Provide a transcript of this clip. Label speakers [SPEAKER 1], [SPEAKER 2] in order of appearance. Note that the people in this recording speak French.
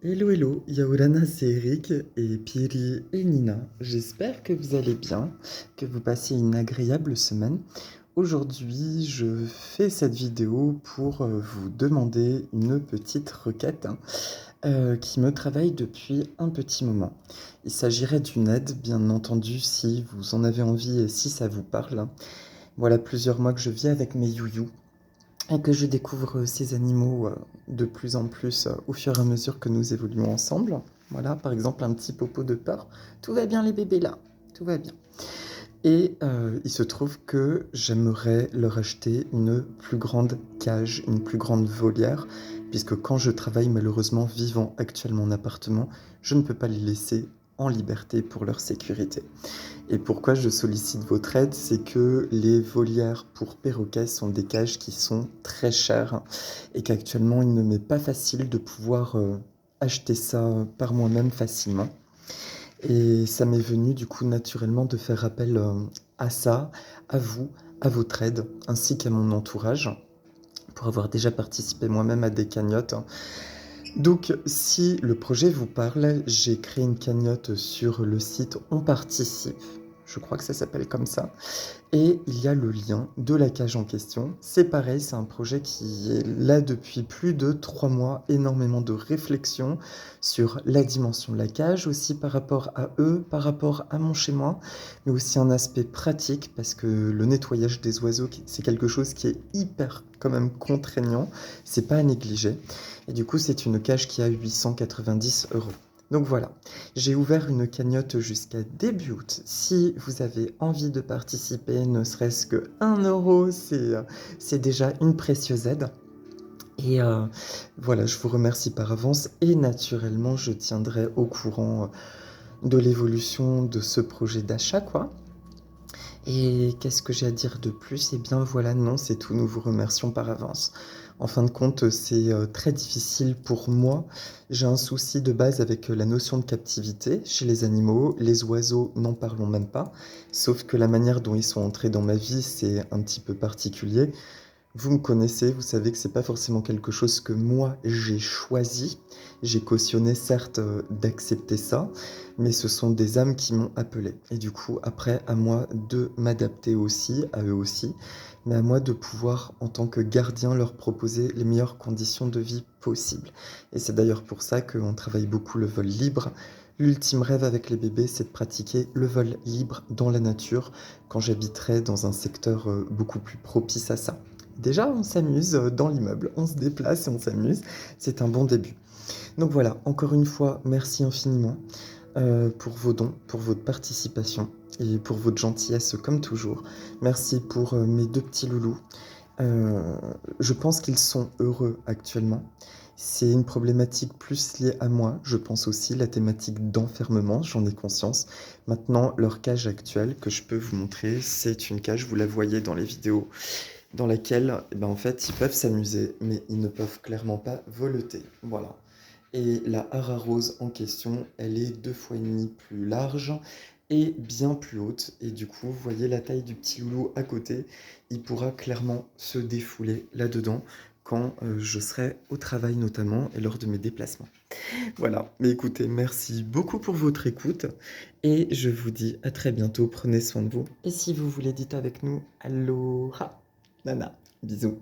[SPEAKER 1] Hello, hello, Yaorana, c'est Eric et Piri et Nina. J'espère que vous allez bien, que vous passez une agréable semaine. Aujourd'hui, je fais cette vidéo pour vous demander une petite requête qui me travaille depuis un petit moment. Il s'agirait d'une aide, bien entendu, si vous en avez envie et si ça vous parle. Voilà plusieurs mois que je vis avec mes youyous et que je découvre ces animaux de plus en plus au fur et à mesure que nous évoluons ensemble. Voilà, par exemple, un petit popo de peur. Tout va bien les bébés là, tout va bien. Et il se trouve que j'aimerais leur acheter une plus grande cage, une plus grande volière, puisque quand je travaille malheureusement vivant actuellement en appartement, je ne peux pas les laisser en liberté pour leur sécurité. Et pourquoi je sollicite votre aide, c'est que les volières pour perroquets sont des cages qui sont très chères et qu'actuellement il ne m'est pas facile de pouvoir acheter ça par moi-même facilement. Et ça m'est venu du coup naturellement de faire appel à ça, à vous, à votre aide, ainsi qu'à mon entourage, pour avoir déjà participé moi-même à des cagnottes. Donc, si le projet vous parle, j'ai créé une cagnotte sur le site On Participe. Je crois que ça s'appelle comme ça. Et il y a le lien de la cage en question. C'est pareil, c'est un projet qui est là depuis plus de 3 mois. Énormément de réflexion sur la dimension de la cage, aussi par rapport à eux, par rapport à mon chez-moi, mais aussi un aspect pratique parce que le nettoyage des oiseaux, c'est quelque chose qui est hyper quand même contraignant. C'est pas à négliger. Et du coup, c'est une cage qui a 890 €. Donc voilà, j'ai ouvert une cagnotte jusqu'à début août. Si vous avez envie de participer, ne serait-ce que 1 €, c'est déjà une précieuse aide. Et voilà, je vous remercie par avance et naturellement, je tiendrai au courant de l'évolution de ce projet d'achat, quoi. Et qu'est-ce que j'ai à dire de plus? Eh bien voilà, non, c'est tout, nous vous remercions par avance. En fin de compte, c'est très difficile pour moi. J'ai un souci de base avec la notion de captivité chez les animaux. Les oiseaux, n'en parlons même pas. Sauf que la manière dont ils sont entrés dans ma vie, c'est un petit peu particulier. Vous me connaissez, vous savez que c'est pas forcément quelque chose que moi j'ai choisi. J'ai cautionné certes d'accepter ça, mais ce sont des âmes qui m'ont appelé. Et du coup, après, à moi de m'adapter aussi, à eux aussi, mais à moi de pouvoir, en tant que gardien, leur proposer les meilleures conditions de vie possibles. Et c'est d'ailleurs pour ça qu'on travaille beaucoup le vol libre. L'ultime rêve avec les bébés, c'est de pratiquer le vol libre dans la nature quand j'habiterai dans un secteur beaucoup plus propice à ça. Déjà, on s'amuse dans l'immeuble, on se déplace et on s'amuse. C'est un bon début. Donc voilà, encore une fois, merci infiniment pour vos dons, pour votre participation et pour votre gentillesse comme toujours. Merci pour mes deux petits loulous. Euh, je pense qu'ils sont heureux actuellement. C'est une problématique plus liée à moi. Je pense aussi la thématique d'enfermement, j'en ai conscience. Maintenant, leur cage actuelle que je peux vous montrer, c'est une cage, vous la voyez dans les vidéos dans laquelle, eh ben, en fait, ils peuvent s'amuser, mais ils ne peuvent clairement pas voleter. Voilà. Et la hara rose en question, elle est 2 fois et demi plus large et bien plus haute. Et du coup, vous voyez la taille du petit loulou à côté, il pourra clairement se défouler là-dedans quand je serai au travail notamment et lors de mes déplacements. Voilà, mais écoutez, merci beaucoup pour votre écoute et je vous dis à très bientôt, prenez soin de vous. Et si vous voulez, dites avec nous, aloha, nana, bisous.